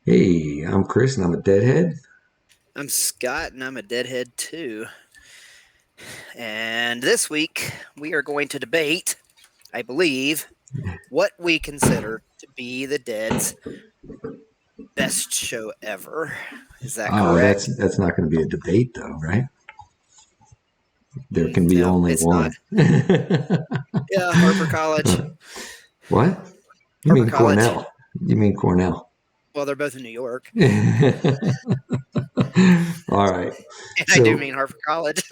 Hey, I'm Chris and I'm a deadhead. I'm Scott, and I'm a deadhead too. And this week, we are going to debate, I believe, what we consider to be the Dead's best show ever. Is that Oh, correct? that's not going to be a debate though, right? There can be No, only it's not. one. Yeah, Harper College. What? You Harper mean College. Cornell? You mean Cornell? Well, they're both in New York. All right. And I do So, mean Harper College.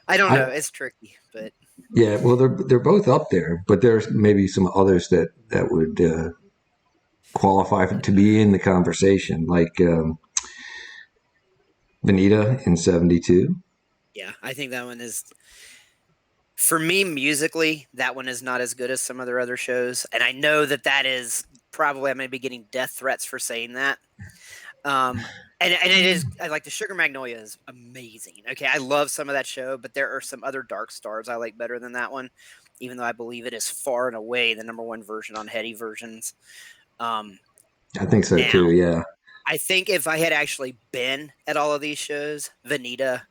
I don't know. I It's tricky, but yeah, well, they're both up there, but there's maybe some others that would qualify to be in the conversation, like Benita in '72. yeah, I think that one is, for me, musically, that one is not as good as some of their other shows. And I know that that is probably, I may be getting death threats for saying that. Um, and it is, I like the Sugar Magnolia is amazing. Okay, I love some of that show, but there are some other Dark Stars I like better than that one, even though I believe it is far and away the number one version on Hetty versions. Um, I think so Now, too. Yeah. I think if I had actually been at all of these shows, Vanita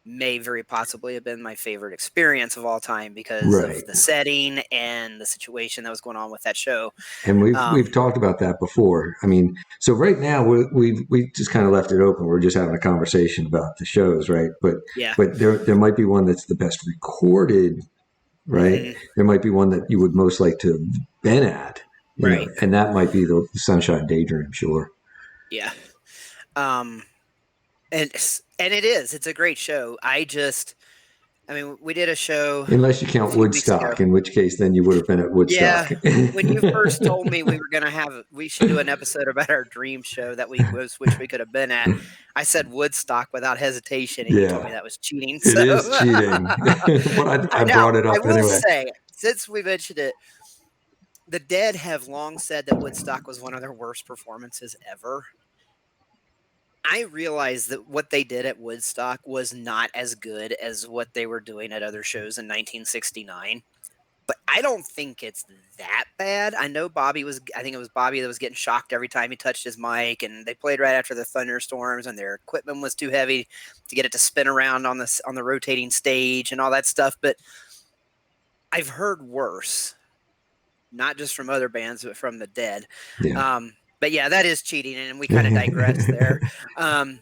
may very possibly have been my favorite experience of all time because Right. of the setting and the situation that was going on with that show. And we've Um, talked about that before. I mean, so right now we've just kind of left it open. We're just having a conversation about the shows, right? But yeah. there might be one that's the best recorded, right? Hmm. There might be one that you would most like to have been at, Right. and that might be the Sunshine Daydream, sure. Yeah. Um, and it is. It's a great show. I mean, we did a show Unless you a count few weeks ago. Woodstock, in which case then you would have been at Woodstock. Yeah, when you first told me we should do an episode about our dream show that we was wish we could have been at, I said Woodstock without hesitation, and you told me Yeah, that was cheating. it So is cheating, but I now brought it I up will anyway. say, since we mentioned it, the Dead have long said that Woodstock was one of their worst performances ever. I realized that what they did at Woodstock was not as good as what they were doing at other shows in 1969. But I don't think it's that bad. I think it was Bobby that was getting shocked every time he touched his mic, and they played right after the thunderstorms, and their equipment was too heavy to get it to spin around on the rotating stage and all that stuff. But I've heard worse, not just from other bands, but from the Dead. Yeah. But yeah, that is cheating, and we kind of digress there. Um,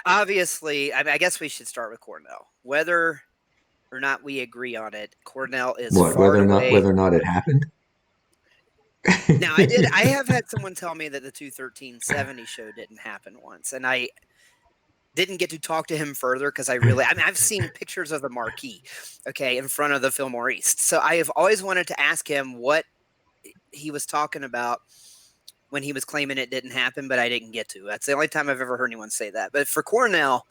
Obviously, I guess we should start with Cornell. Whether or not we agree on it, Cornell is What? far and away. Whether or not it happened? Now, I have had someone tell me that the 21370 show didn't happen once, and I didn't get to talk to him further because I mean, I've seen pictures of the marquee, okay, in front of the Fillmore East. So I have always wanted to ask him what he was talking about when he was claiming it didn't happen, but I didn't get to. That's the only time I've ever heard anyone say that. But for Cornell,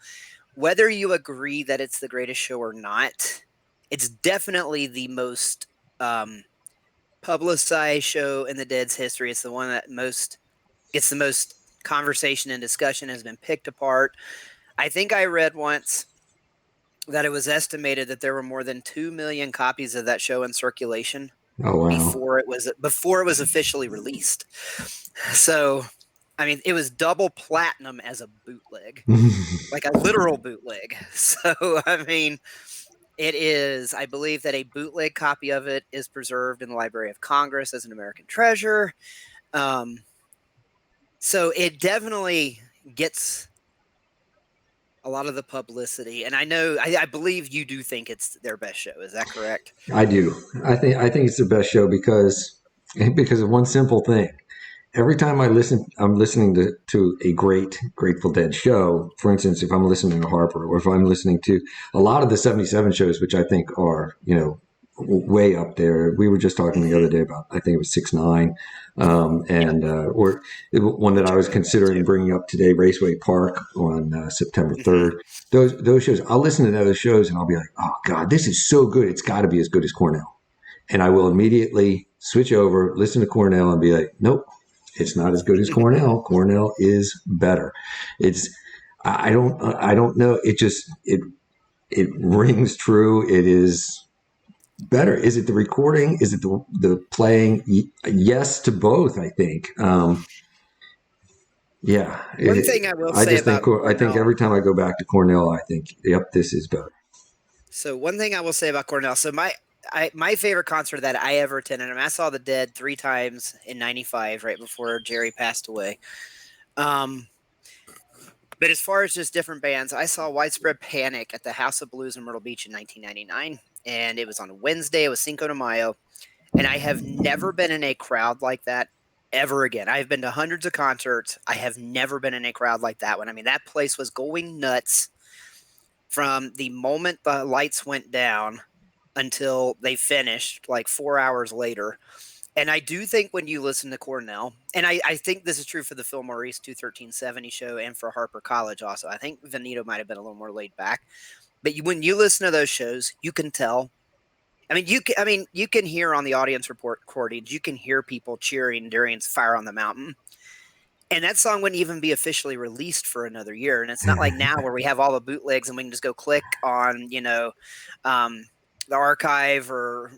whether you agree that it's the greatest show or not, it's definitely the most publicized show in the Dead's history. It's the one that it's the most conversation and discussion has been picked apart. I think I read once that it was estimated that there were more than 2 million copies of that show in circulation Oh wow. before it was officially released. So, I mean, it was double platinum as a bootleg, like a literal bootleg. So, I mean, it is, I believe that a bootleg copy of it is preserved in the Library of Congress as an American treasure. Um, so it definitely gets a lot of the publicity. And I believe you do think it's their best show. Is that correct? I do. I think it's the best show because of one simple thing. Every time I'm listening to a great Grateful Dead show. For instance, if I'm listening to Harper, or if I'm listening to a lot of the '77 shows, which I think are way up there. We were just talking the Mm-hmm. other day about, I think it was 6 9 Yep. and or one that Which I I was really like considering too. bringing up today, Raceway Park on September Mm-hmm. 3rd. Those shows, I'll listen to those shows and I'll be like, oh God, this is so good. It's got to be as good as Cornell. And I will immediately switch over, listen to Cornell, and be like, nope, it's not as good as Cornell. Cornell is better. It's I don't know. It rings true. It is. better? Is it the recording? Is it the playing? Yes to both, I think. Yeah, One thing I will I say just think about I think Cornell. every time I go back to Cornell, I think, yep, this is better. So one thing I will say about Cornell. So my favorite concert that I ever attended. I mean, I saw the Dead 3 times in '95, right before Jerry passed away. Um, but as far as just different bands, I saw Widespread Panic at the House of Blues in Myrtle Beach in 1999, and it was on a Wednesday. It was Cinco de Mayo, and I have never been in a crowd like that ever again. I've been to hundreds of concerts. I have never been in a crowd like that one. I mean, that place was going nuts from the moment the lights went down until they finished, like 4 hours later. And I do think when you listen to Cornell, and I think this is true for the Phil Maurice 21370 show and for Harper College also. I think Venito might have been a little more laid back. But when you listen to those shows, you can tell. You can hear on the audience report recordings, you can hear people cheering during Fire on the Mountain. And that song wouldn't even be officially released for another year. And it's not like now where we have all the bootlegs and we can just go click on, the archive or,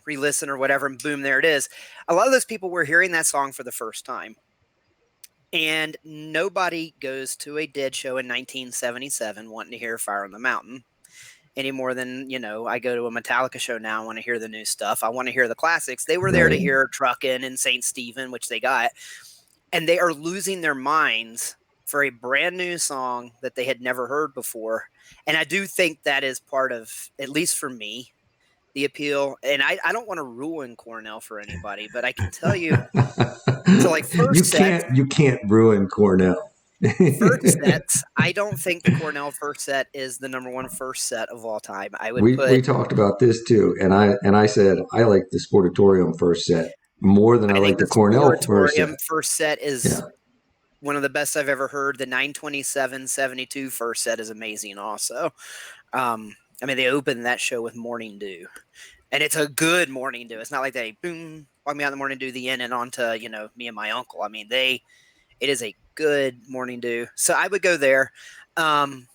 re-listen or whatever, and boom, there it is. A lot of those people were hearing that song for the first time. And nobody goes to a Dead show in 1977 wanting to hear Fire on the Mountain any more than, I go to a Metallica show now. I want to hear the new stuff. I want to hear the classics. They were there to Right. hear Truckin' and St. Stephen, which they got. And they are losing their minds for a brand new song that they had never heard before. And I do think that is part of, at least for me, the appeal. And I don't want to ruin Cornell for anybody, but I can tell you. So, like, You can't ruin Cornell. first sets, I don't think the Cornell first set is the number one first set of all time. I would We put, talked about this too, and I said I like the Sportatorium first set more than I I like think the the Cornell first Sportatorium set. first set is Yeah. one of the best I've ever heard. The 927-72 first set is amazing also. They opened that show with Morning Dew, and it's a good Morning Dew. It's not like they boom, walk me out in the Morning Dew, the end and on to, me and my uncle. It is a good Morning Dew. So I would go there. Um,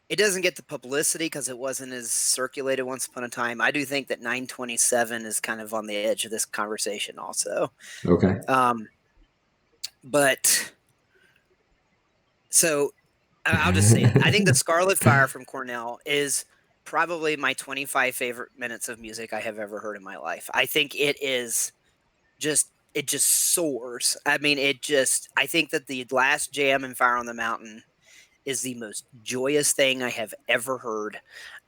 it doesn't get the publicity because it wasn't as circulated once upon a time. I do think that 927 is kind of on the edge of this conversation also. Okay. Um, but so I'll just say it. I think the Scarlet Fire from Cornell is probably my 25 favorite minutes of music I have ever heard in my life. I think it just soars. I think that the last jam in Fire on the Mountain is the most joyous thing I have ever heard.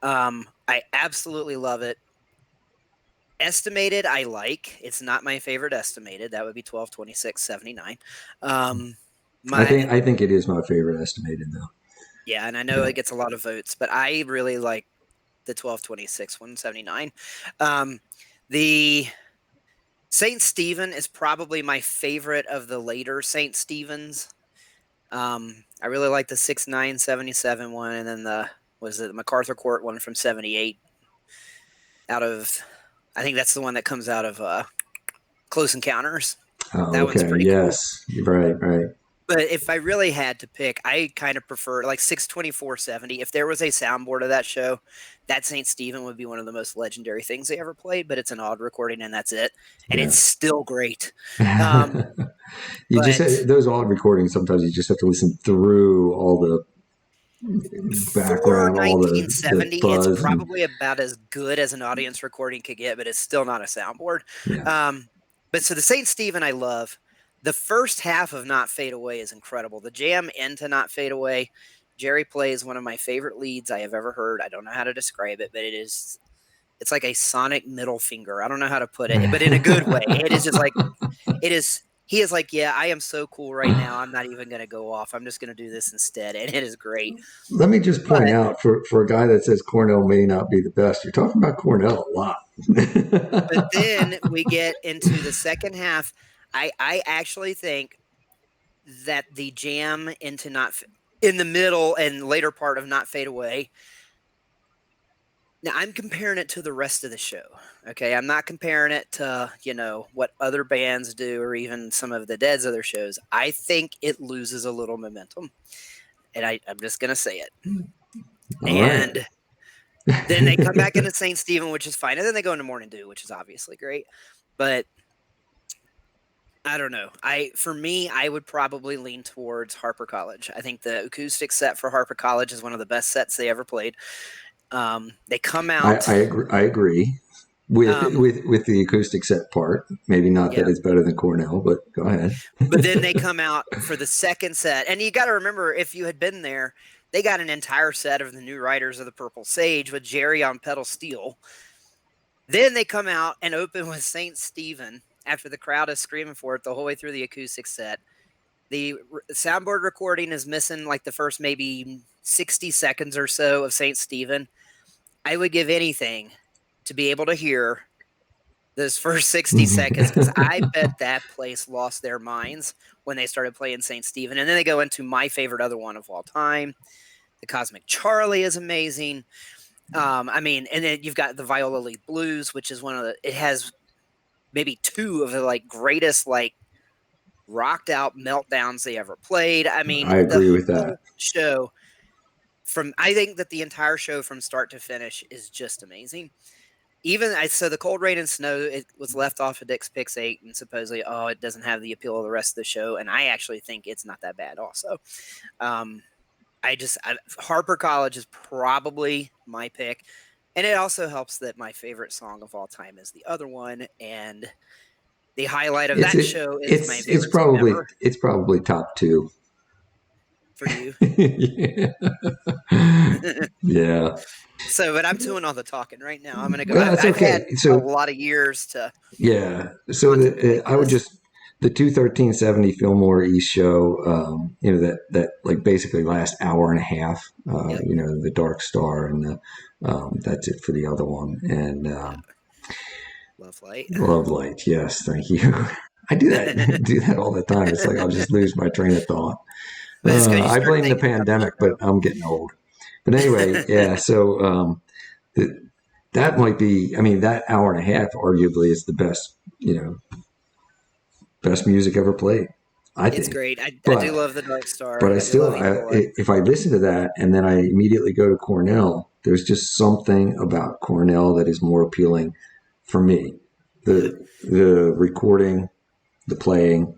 I absolutely love it. Estimated, I like. It's not my favorite estimated. That would be 12/26/79. Um, my I think it is my favorite estimated though. Yeah, and I know Yeah. it gets a lot of votes, but I really like the 12/26/179. The Saint Stephen is probably my favorite of the later Saint Stephens. I really like the 6/9/77 one, and then the MacArthur Court one from '78. I think that's the one that comes out of Close Encounters. Oh, That one's okay. pretty cool. Yes. Right. Right. But if I really had to pick, I kind of prefer like 6/24/70. If there was a soundboard of that show, that St. Stephen would be one of the most legendary things they ever played, but it's an odd recording and that's it. And it's Yeah. still great. Um, You just but those odd recordings. Sometimes you just have to listen through all the for background, all the 1970, it's buzz, and probably about as good as an audience recording could get, but it's still not a soundboard. yeah, Um, but so the St. Stephen I love. The first half of Not Fade Away is incredible. The jam into Not Fade Away, Jerry plays one of my favorite leads I have ever heard. I don't know how to describe it, but it's like a sonic middle finger. I don't know how to put it, but in a good way. It is just like he is like, yeah, I am so cool right now. I'm not even going to go off. I'm just going to do this instead. And it is great. Let me just point But out for a guy that says Cornell may not be the best, you're talking about Cornell a lot. then we get into the second half. I actually think that the jam into not in the middle and later part of Not Fade Away. Now I'm comparing it to the rest of the show. Okay, I'm not comparing it to what other bands do or even some of the Dead's other shows. I think it loses a little momentum, and I'm just gonna say it. All right. And Then they come back into St. Stephen, which is fine. And then they go into Morning Dew, which is obviously great. But I don't know. For me, I would probably lean towards Harper College. I think the acoustic set for Harper College is one of the best sets they ever played. They come out. I agree. I agree with Um, the acoustic set part. Maybe not that yeah, it's better than Cornell, but go ahead. but then they come out for the second set, and you got to remember, if you had been there, they got an entire set of the New Riders of the Purple Sage with Jerry on pedal steel. Then they come out and open with St. Stephen after the crowd is screaming for it the whole way through the acoustic set. The soundboard recording is missing like the first maybe 60 seconds or so of St. Stephen. I would give anything to be able to hear those first 60 seconds because I bet that place lost their minds when they started playing St. Stephen. And then they go into my favorite other one of all time. The Cosmic Charlie is amazing. I mean, and then you've got the Viola League Blues, which is one of it has maybe two of the like greatest like rocked out meltdowns they ever played. I mean, I the agree with that. whole show I think that the entire show from start to finish is just amazing. So the Cold Rain and Snow, it was left off of Dick's Picks 8 and supposedly, it doesn't have the appeal of the rest of the show. And I actually think it's not that bad also. Um, Harper College is probably my pick. And it also helps that my favorite song of all time is the other one. And the highlight of that show is my favorite song ever it's probably top two. for you. Yeah. Yeah. So, but I'm doing all the talking right now. I'm going to go. Well, that's I've had okay. a So lot of years to yeah. So contemplate I would this. just the 21370 Fillmore East show. That like basically last hour and a half. Yep. The Dark Star and that's it for the other one. And Yeah. Love Light. Love Light. Yes, thank you. I do that do that all the time. It's like I'll just lose my train of thought. But it's because you I start blame the thinking about the pandemic, but show. I'm getting old. But anyway, yeah. So that might be. I mean, that hour and a half arguably is the best. Best music ever played. I It's think. great. I do But love the Dark Star. but I do love Evil Eye. if I listen to that and then I immediately go to Cornell, there's just something about Cornell that is more appealing for me. Yeah. The recording, the playing,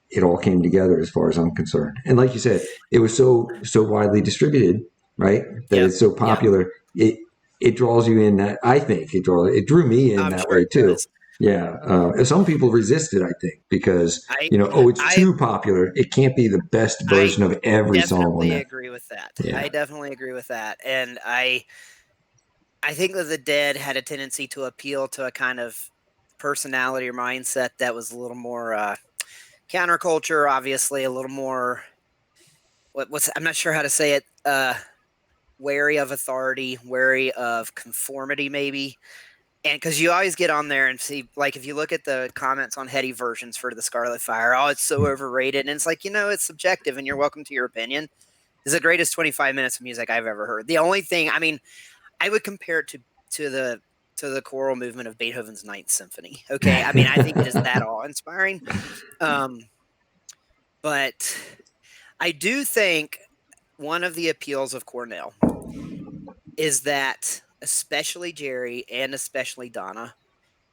it all came together as far as I'm concerned. And like you said, it was so widely distributed, right? That Yep. it's so Yep. popular. It draws you in that I think it drew me in I'm that sure way it too. does. Yeah, some people resist it, I think, because I it's I too popular. It can't be the best I version of every song on definitely that. agree with that. Yeah, I definitely agree with that. And I think that the Dead had a tendency to appeal to a kind of personality or mindset that was a little more counterculture, obviously, a little more what's I'm not sure how to say it, wary of authority, wary of conformity, maybe. And because you always get on there and see, like, if you look at the comments on heady versions for the Scarlet Fire, it's so overrated. And it's like, it's subjective and you're welcome to your opinion. It's the greatest 25 minutes of music I've ever heard. The only thing, I mean, I would compare it to the choral movement of Beethoven's Ninth Symphony. Okay. I mean, I think it is that awe inspiring. But I do think one of the appeals of Cornell is that especially Jerry and especially Donna,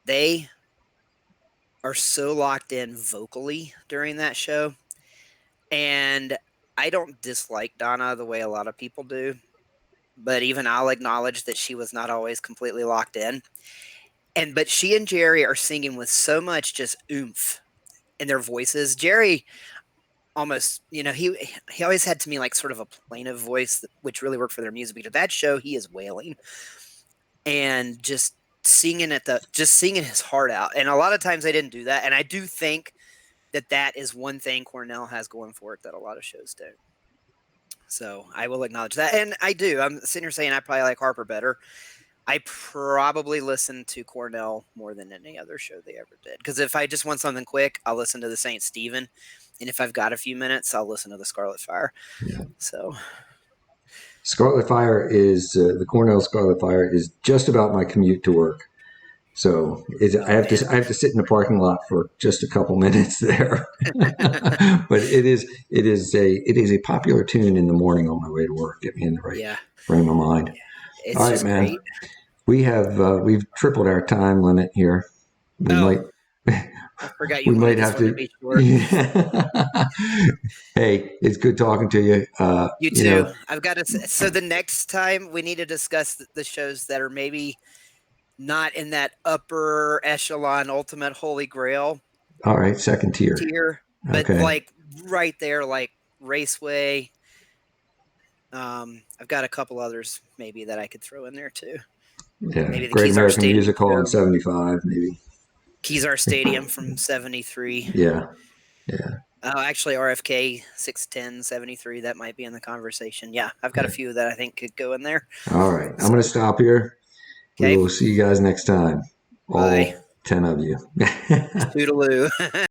they are so locked in vocally during that show. And I don't dislike Donna the way a lot of people do, but even I'll acknowledge that she was not always completely locked in. But she and Jerry are singing with so much just oomph in their voices. Jerry almost, he always had to me like sort of a plaintive voice, which really worked for their music. But that show, he is wailing and just singing his heart out. And a lot of times they didn't do that. And I do think that is one thing Cornell has going for it that a lot of shows don't. So I will acknowledge that. And I do. I'm sitting here saying I probably like Harper better. I probably listen to Cornell more than any other show they ever did. Because if I just want something quick, I'll listen to the St. Stephen. And if I've got a few minutes, I'll listen to the Scarlet Fire. yeah. So Scarlet Fire is the Cornell Scarlet Fire is just about my commute to work. So I have man. to sit in the parking lot for just a couple minutes there. But it is a popular tune in the morning on my way to work. Get me in the right Yeah. frame of mind. All It's right, just man. great. We've tripled our time limit here. We Oh, might I forgot we you might wanted this have one to to. be short. Yeah. Hey, it's good talking to you. You You too. know, I've got to. So the next time we need to discuss the shows that are maybe not in that upper echelon, ultimate holy grail all right, second tier. tier, but Okay. like right there, like Raceway. I've got a couple others maybe that I could throw in there too. Yeah. Maybe the Great Kezar American Stadium Music Hall in show, '75, maybe. Kezar Stadium from '73. Yeah. Yeah. Actually, RFK 610 '73. That might be in the conversation. Yeah, I've got a Yeah. few that I think could go in there. All right. I'm So, going to stop here. We okay, will see you guys next time. bye. All 10 of you. Toodaloo.